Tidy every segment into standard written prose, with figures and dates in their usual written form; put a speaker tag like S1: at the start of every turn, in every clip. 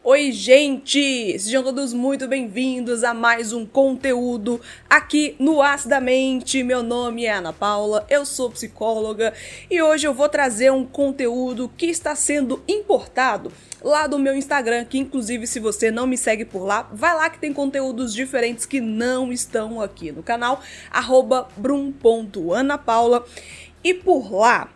S1: Oi, gente! Sejam todos muito bem-vindos a mais um conteúdo aqui no Acidamente. Meu nome é Ana Paula, eu sou psicóloga e hoje eu vou trazer um conteúdo que está sendo importado lá do meu Instagram, que inclusive se você não me segue por lá, vai lá que tem conteúdos diferentes que não estão aqui no canal, @brum.anapaula, e por lá,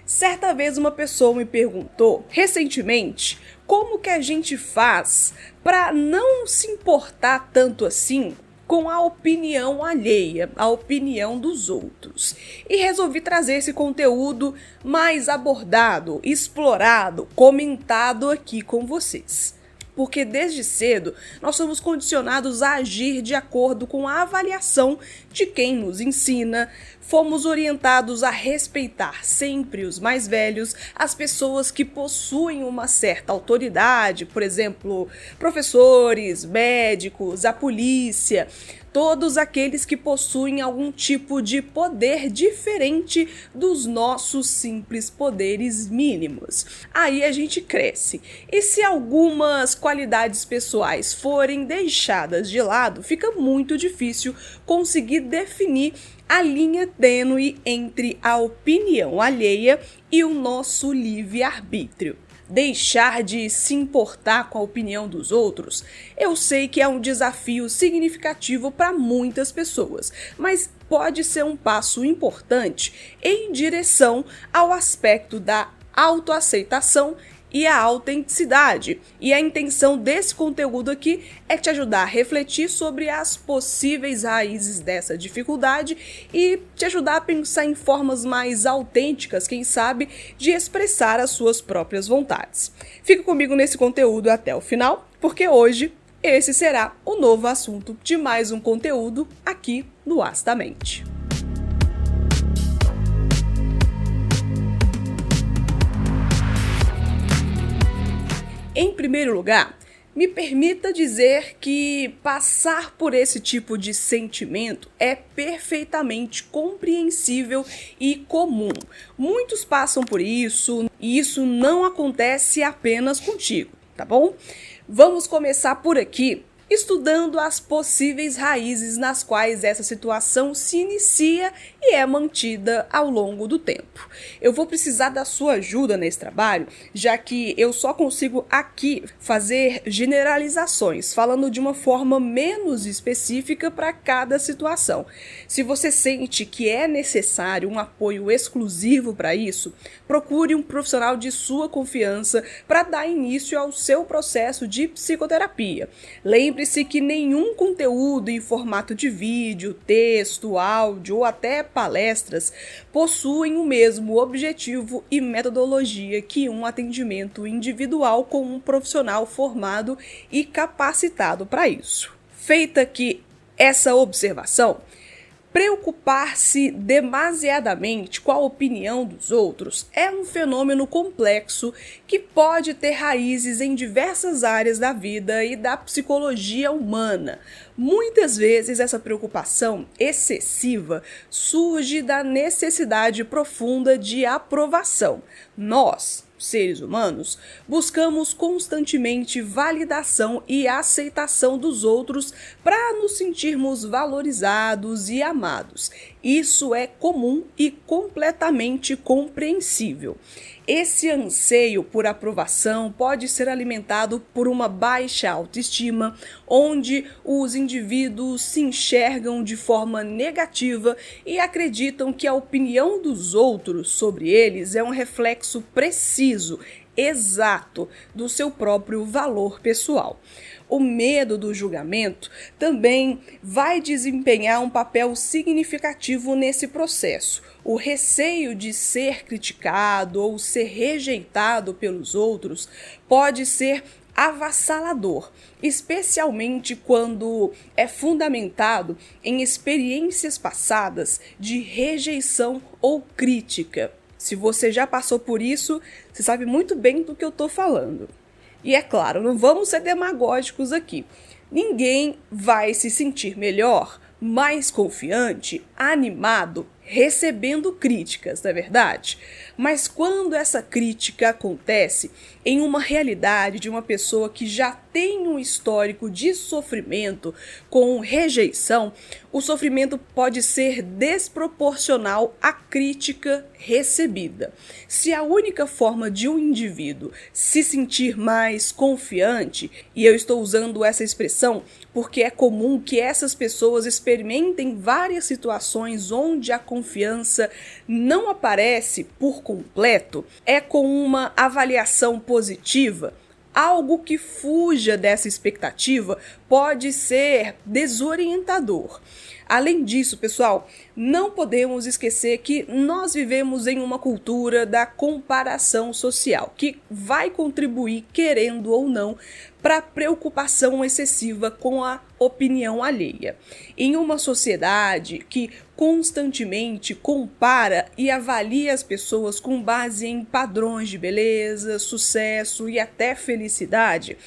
S1: certa vez uma pessoa me perguntou, recentemente, como que a gente faz para não se importar tanto assim com a opinião alheia, a opinião dos outros. E resolvi trazer esse conteúdo mais abordado, explorado, comentado aqui com vocês. Porque desde cedo nós somos condicionados a agir de acordo com a avaliação de quem nos ensina, fomos orientados a respeitar sempre os mais velhos, as pessoas que possuem uma certa autoridade, por exemplo, professores, médicos, a polícia, todos aqueles que possuem algum tipo de poder diferente dos nossos simples poderes mínimos. Aí a gente cresce. E se algumas qualidades pessoais forem deixadas de lado, fica muito difícil conseguir definir a linha tênue entre a opinião alheia e o nosso livre-arbítrio. Deixar de se importar com a opinião dos outros, eu sei que é um desafio significativo para muitas pessoas, mas pode ser um passo importante em direção ao aspecto da autoaceitação e a autenticidade. E a intenção desse conteúdo aqui é te ajudar a refletir sobre as possíveis raízes dessa dificuldade e te ajudar a pensar em formas mais autênticas, quem sabe, de expressar as suas próprias vontades. Fica comigo nesse conteúdo até o final, porque hoje esse será o novo assunto de mais um conteúdo aqui no Acidamente. Em primeiro lugar, me permita dizer que passar por esse tipo de sentimento é perfeitamente compreensível e comum. Muitos passam por isso e isso não acontece apenas contigo, tá bom? Vamos começar por aqui, estudando as possíveis raízes nas quais essa situação se inicia e é mantida ao longo do tempo. Eu vou precisar da sua ajuda nesse trabalho, já que eu só consigo aqui fazer generalizações, falando de uma forma menos específica para cada situação. Se você sente que é necessário um apoio exclusivo para isso, procure um profissional de sua confiança para dar início ao seu processo de psicoterapia. Lembre-se que nenhum conteúdo em formato de vídeo, texto, áudio ou até palestras possuem o mesmo objetivo e metodologia que um atendimento individual com um profissional formado e capacitado para isso. Feita aqui essa observação, preocupar-se demasiadamente com a opinião dos outros é um fenômeno complexo que pode ter raízes em diversas áreas da vida e da psicologia humana. Muitas vezes essa preocupação excessiva surge da necessidade profunda de aprovação. Nós, seres humanos, buscamos constantemente validação e aceitação dos outros para nos sentirmos valorizados e amados. Isso é comum e completamente compreensível. Esse anseio por aprovação pode ser alimentado por uma baixa autoestima, onde os indivíduos se enxergam de forma negativa e acreditam que a opinião dos outros sobre eles é um reflexo preciso, exato, do seu próprio valor pessoal. O medo do julgamento também vai desempenhar um papel significativo nesse processo. O receio de ser criticado ou ser rejeitado pelos outros pode ser avassalador, especialmente quando é fundamentado em experiências passadas de rejeição ou crítica. Se você já passou por isso, você sabe muito bem do que eu estou falando. E é claro, não vamos ser demagógicos aqui. Ninguém vai se sentir melhor, mais confiante, animado, recebendo críticas, não é verdade? Mas quando essa crítica acontece em uma realidade de uma pessoa que já tem um histórico de sofrimento com rejeição, o sofrimento pode ser desproporcional à crítica recebida. Se a única forma de um indivíduo se sentir mais confiante, e eu estou usando essa expressão porque é comum que essas pessoas experimentem várias situações onde a confiança não aparece por completo, é com uma avaliação positiva. Algo que fuja dessa expectativa pode ser desorientador. Além disso, pessoal, não podemos esquecer que nós vivemos em uma cultura da comparação social, que vai contribuir, querendo ou não, para a preocupação excessiva com a opinião alheia. Em uma sociedade que constantemente compara e avalia as pessoas com base em padrões de beleza, sucesso e até felicidade,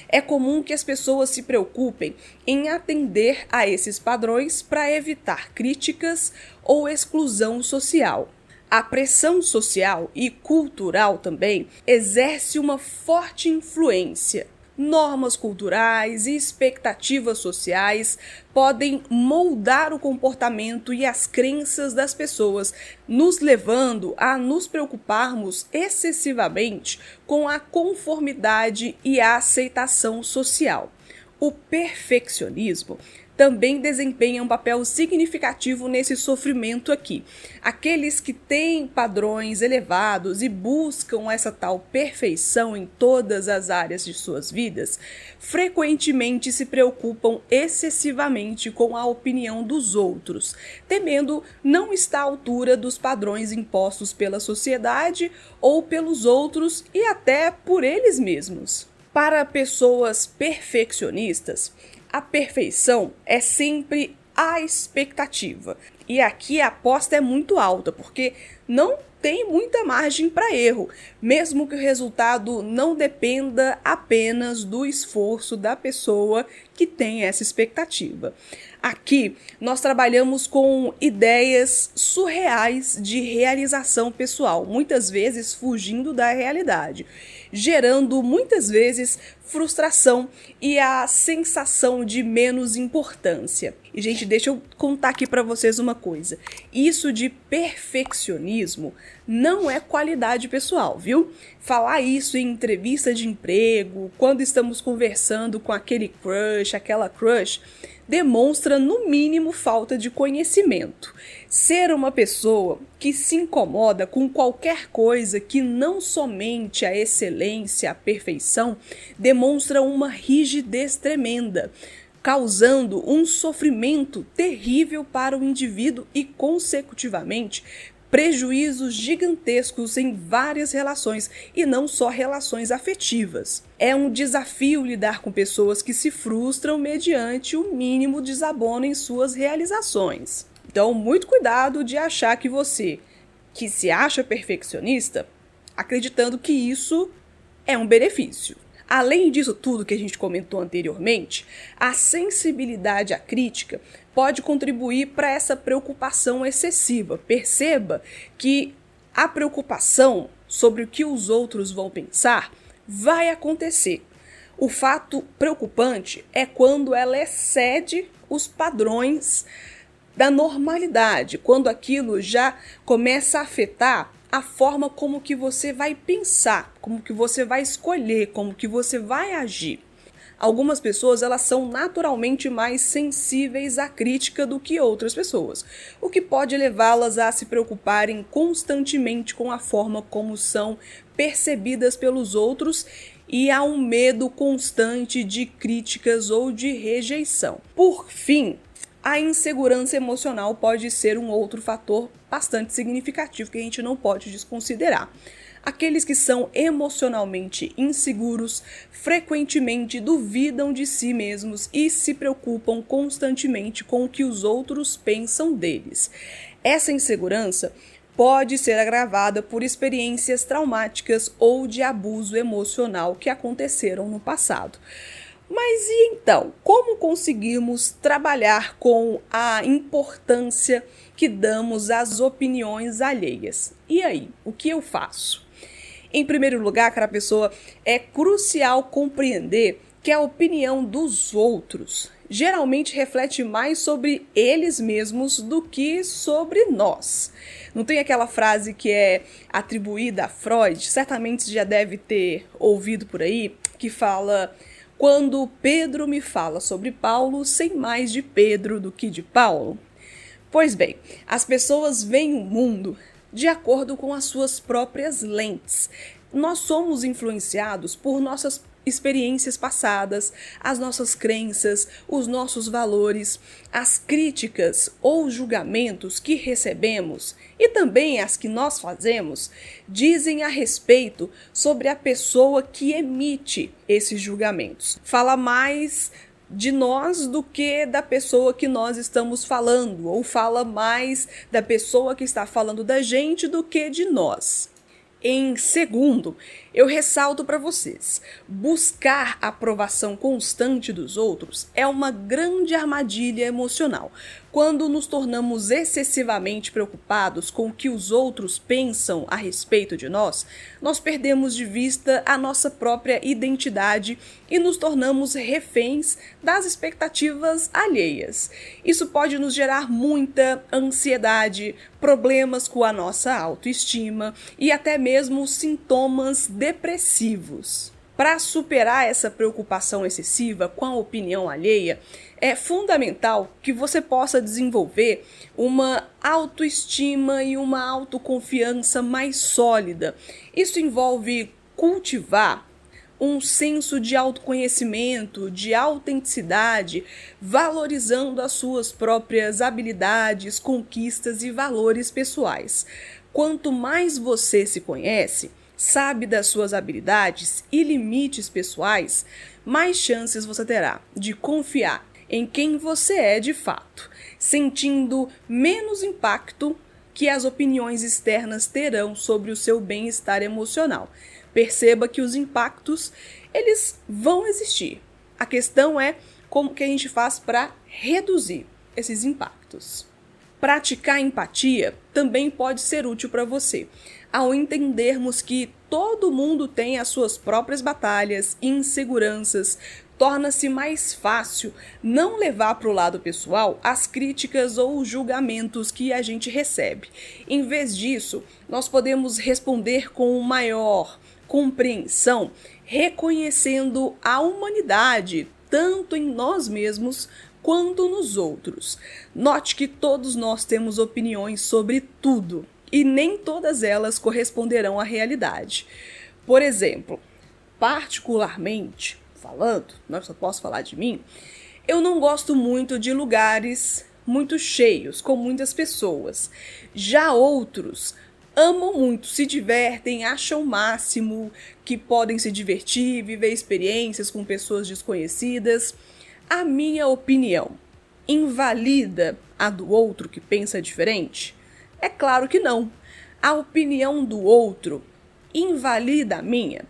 S1: é comum que as pessoas se preocupem em atender a esses padrões para evitar críticas ou exclusão social. A pressão social e cultural também exerce uma forte influência. Normas culturais e expectativas sociais podem moldar o comportamento e as crenças das pessoas, nos levando a nos preocuparmos excessivamente com a conformidade e a aceitação social. O perfeccionismo também desempenha um papel significativo nesse sofrimento aqui. Aqueles que têm padrões elevados e buscam essa tal perfeição em todas as áreas de suas vidas, frequentemente se preocupam excessivamente com a opinião dos outros, temendo não estar à altura dos padrões impostos pela sociedade ou pelos outros e até por eles mesmos. Para pessoas perfeccionistas, a perfeição é sempre a expectativa. E aqui a aposta é muito alta, porque não tem muita margem para erro, mesmo que o resultado não dependa apenas do esforço da pessoa que tem essa expectativa. Aqui nós trabalhamos com ideias surreais de realização pessoal, muitas vezes fugindo da realidade, gerando muitas vezes frustração e a sensação de menos importância. E, gente, deixa eu contar aqui para vocês uma coisa. Isso de perfeccionismo não é qualidade pessoal, viu? Falar isso em entrevista de emprego, quando estamos conversando com aquele crush, aquela crush, demonstra, no mínimo, falta de conhecimento. Ser uma pessoa que se incomoda com qualquer coisa que não somente a excelência, a perfeição, demonstra uma rigidez tremenda, causando um sofrimento terrível para o indivíduo e, consecutivamente, prejuízos gigantescos em várias relações e não só relações afetivas. É um desafio lidar com pessoas que se frustram mediante o mínimo desabono em suas realizações. Então, muito cuidado de achar que você, que se acha perfeccionista, acreditando que isso é um benefício. Além disso tudo que a gente comentou anteriormente, a sensibilidade à crítica pode contribuir para essa preocupação excessiva. Perceba que a preocupação sobre o que os outros vão pensar vai acontecer. O fato preocupante é quando ela excede os padrões da normalidade, quando aquilo já começa a afetar a forma como que você vai pensar, como que você vai escolher, como que você vai agir. Algumas pessoas, elas são naturalmente mais sensíveis à crítica do que outras pessoas, o que pode levá-las a se preocuparem constantemente com a forma como são percebidas pelos outros e a um medo constante de críticas ou de rejeição. Por fim, a insegurança emocional pode ser um outro fator bastante significativo que a gente não pode desconsiderar. Aqueles que são emocionalmente inseguros frequentemente duvidam de si mesmos e se preocupam constantemente com o que os outros pensam deles. Essa insegurança pode ser agravada por experiências traumáticas ou de abuso emocional que aconteceram no passado. Mas e então, como conseguimos trabalhar com a importância que damos às opiniões alheias? E aí, o que eu faço? Em primeiro lugar, cara pessoa, é crucial compreender que a opinião dos outros geralmente reflete mais sobre eles mesmos do que sobre nós. Não tem aquela frase que é atribuída a Freud, certamente você já deve ter ouvido por aí, que fala: quando Pedro me fala sobre Paulo, sei mais de Pedro do que de Paulo. Pois bem, as pessoas veem o mundo de acordo com as suas próprias lentes. Nós somos influenciados por nossas experiências passadas, as nossas crenças, os nossos valores, as críticas ou julgamentos que recebemos e também as que nós fazemos dizem a respeito sobre a pessoa que emite esses julgamentos. Fala mais de nós do que da pessoa que nós estamos falando, ou fala mais da pessoa que está falando da gente do que de nós. Em segundo, eu ressalto para vocês, buscar a aprovação constante dos outros é uma grande armadilha emocional. Quando nos tornamos excessivamente preocupados com o que os outros pensam a respeito de nós, nós perdemos de vista a nossa própria identidade e nos tornamos reféns das expectativas alheias. Isso pode nos gerar muita ansiedade, problemas com a nossa autoestima e até mesmo sintomas depressivos. Para superar essa preocupação excessiva com a opinião alheia, é fundamental que você possa desenvolver uma autoestima e uma autoconfiança mais sólida. Isso envolve cultivar um senso de autoconhecimento, de autenticidade, valorizando as suas próprias habilidades, conquistas e valores pessoais. Quanto mais você se conhece, sabe das suas habilidades e limites pessoais, mais chances você terá de confiar em quem você é de fato, sentindo menos impacto que as opiniões externas terão sobre o seu bem-estar emocional. Perceba que os impactos, eles vão existir. A questão é como que a gente faz para reduzir esses impactos. Praticar empatia também pode ser útil para você, ao entendermos que todo mundo tem as suas próprias batalhas e inseguranças. Torna-se mais fácil não levar para o lado pessoal as críticas ou julgamentos que a gente recebe. Em vez disso, nós podemos responder com maior compreensão, reconhecendo a humanidade, tanto em nós mesmos quanto nos outros. Note que todos nós temos opiniões sobre tudo e nem todas elas corresponderão à realidade. Por exemplo, particularmente falando, eu só posso falar de mim, eu não gosto muito de lugares muito cheios, com muitas pessoas. Já outros amam muito, se divertem, acham o máximo, que podem se divertir, viver experiências com pessoas desconhecidas. A minha opinião invalida a do outro que pensa diferente? É claro que não. A opinião do outro invalida a minha?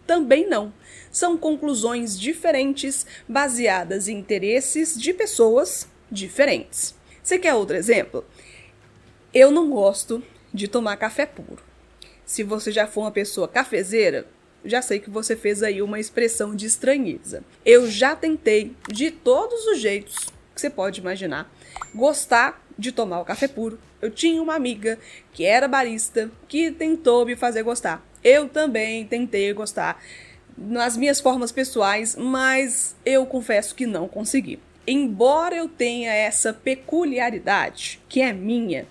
S1: Também não. São conclusões diferentes baseadas em interesses de pessoas diferentes. Você quer outro exemplo? Eu não gosto de tomar café puro. Se você já for uma pessoa cafezeira, já sei que você fez aí uma expressão de estranheza. Eu já tentei, de todos os jeitos que você pode imaginar, gostar de tomar o café puro. Eu tinha uma amiga que era barista, que tentou me fazer gostar. Eu também tentei gostar nas minhas formas pessoais, mas eu confesso que não consegui. Embora eu tenha essa peculiaridade, que é minha,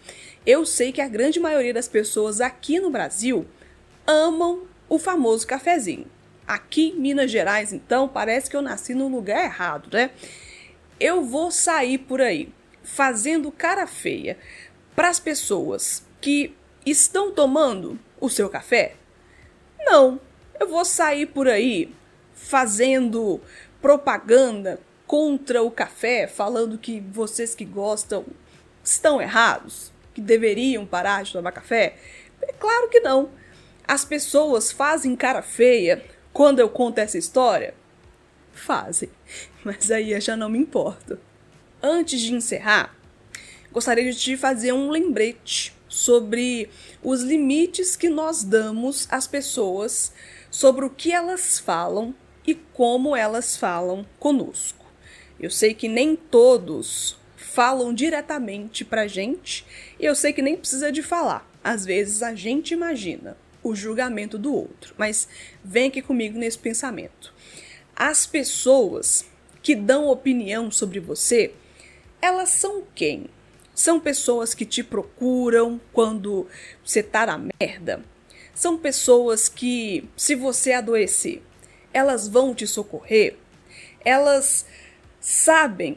S1: eu sei que a grande maioria das pessoas aqui no Brasil amam o famoso cafezinho. Aqui em Minas Gerais, então, parece que eu nasci no lugar errado, né? Eu vou sair por aí fazendo cara feia para as pessoas que estão tomando o seu café? Não. Eu vou sair por aí fazendo propaganda contra o café, falando que vocês que gostam estão errados, que deveriam parar de tomar café? É claro que não. As pessoas fazem cara feia quando eu conto essa história? Fazem, mas aí eu já não me importo. Antes de encerrar, gostaria de te fazer um lembrete sobre os limites que nós damos às pessoas, sobre o que elas falam e como elas falam conosco. Eu sei que nem todos falam diretamente pra gente, e eu sei que nem precisa de falar. Às vezes a gente imagina o julgamento do outro, mas vem aqui comigo nesse pensamento. As pessoas que dão opinião sobre você, elas são quem? São pessoas que te procuram quando você tá na merda? São pessoas que, se você adoecer, elas vão te socorrer? Elas sabem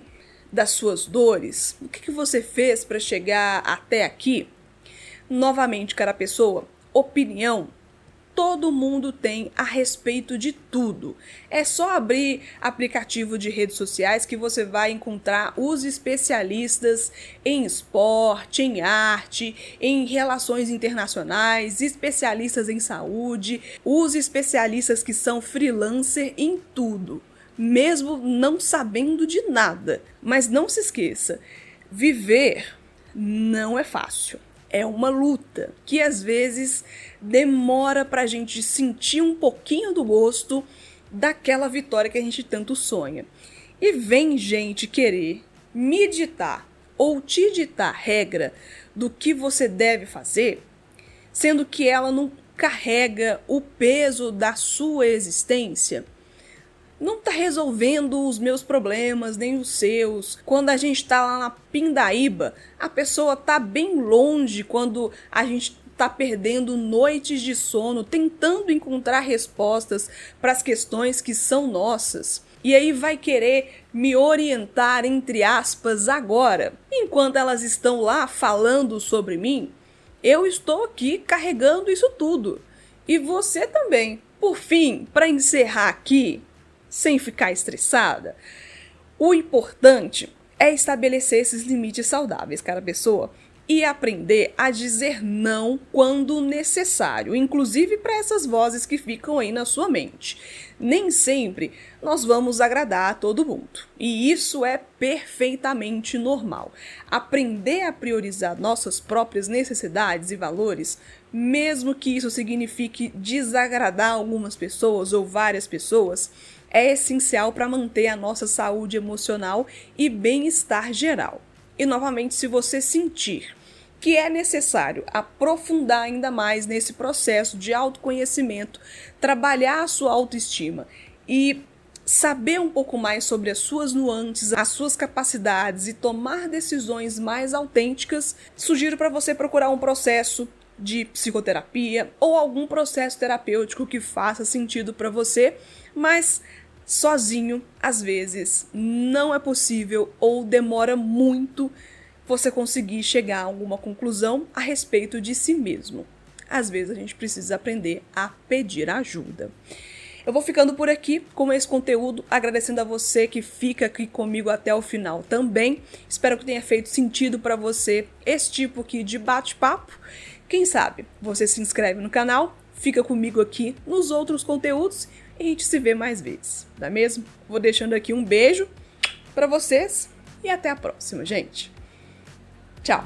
S1: das suas dores? O que você fez para chegar até aqui? Novamente, cara pessoa, opinião todo mundo tem a respeito de tudo. É só abrir aplicativo de redes sociais que você vai encontrar os especialistas em esporte, em arte, em relações internacionais, especialistas em saúde, os especialistas que são freelancer em tudo, mesmo não sabendo de nada. Mas não se esqueça, viver não é fácil. É uma luta que às vezes demora pra gente sentir um pouquinho do gosto daquela vitória que a gente tanto sonha. E vem gente querer me ditar ou te ditar regra do que você deve fazer, sendo que ela não carrega o peso da sua existência. Não tá resolvendo os meus problemas, nem os seus. Quando a gente tá lá na pindaíba, a pessoa tá bem longe quando a gente tá perdendo noites de sono, tentando encontrar respostas para as questões que são nossas. E aí vai querer me orientar, entre aspas, agora. Enquanto elas estão lá falando sobre mim, eu estou aqui carregando isso tudo. E você também. Por fim, para encerrar aqui, sem ficar estressada, o importante é estabelecer esses limites saudáveis, cara pessoa, e aprender a dizer não quando necessário, inclusive para essas vozes que ficam aí na sua mente. Nem sempre nós vamos agradar a todo mundo, e isso é perfeitamente normal. Aprender a priorizar nossas próprias necessidades e valores, mesmo que isso signifique desagradar algumas pessoas ou várias pessoas, é essencial para manter a nossa saúde emocional e bem-estar geral. E novamente, se você sentir que é necessário aprofundar ainda mais nesse processo de autoconhecimento, trabalhar a sua autoestima e saber um pouco mais sobre as suas nuances, as suas capacidades e tomar decisões mais autênticas, sugiro para você procurar um processo de psicoterapia ou algum processo terapêutico que faça sentido para você, mas sozinho, às vezes, não é possível ou demora muito você conseguir chegar a alguma conclusão a respeito de si mesmo. Às vezes a gente precisa aprender a pedir ajuda. Eu vou ficando por aqui com esse conteúdo, agradecendo a você que fica aqui comigo até o final também. Espero que tenha feito sentido para você esse tipo aqui de bate-papo. Quem sabe você se inscreve no canal, fica comigo aqui nos outros conteúdos e a gente se vê mais vezes, não é mesmo? Vou deixando aqui um beijo para vocês e até a próxima, gente. Tchau!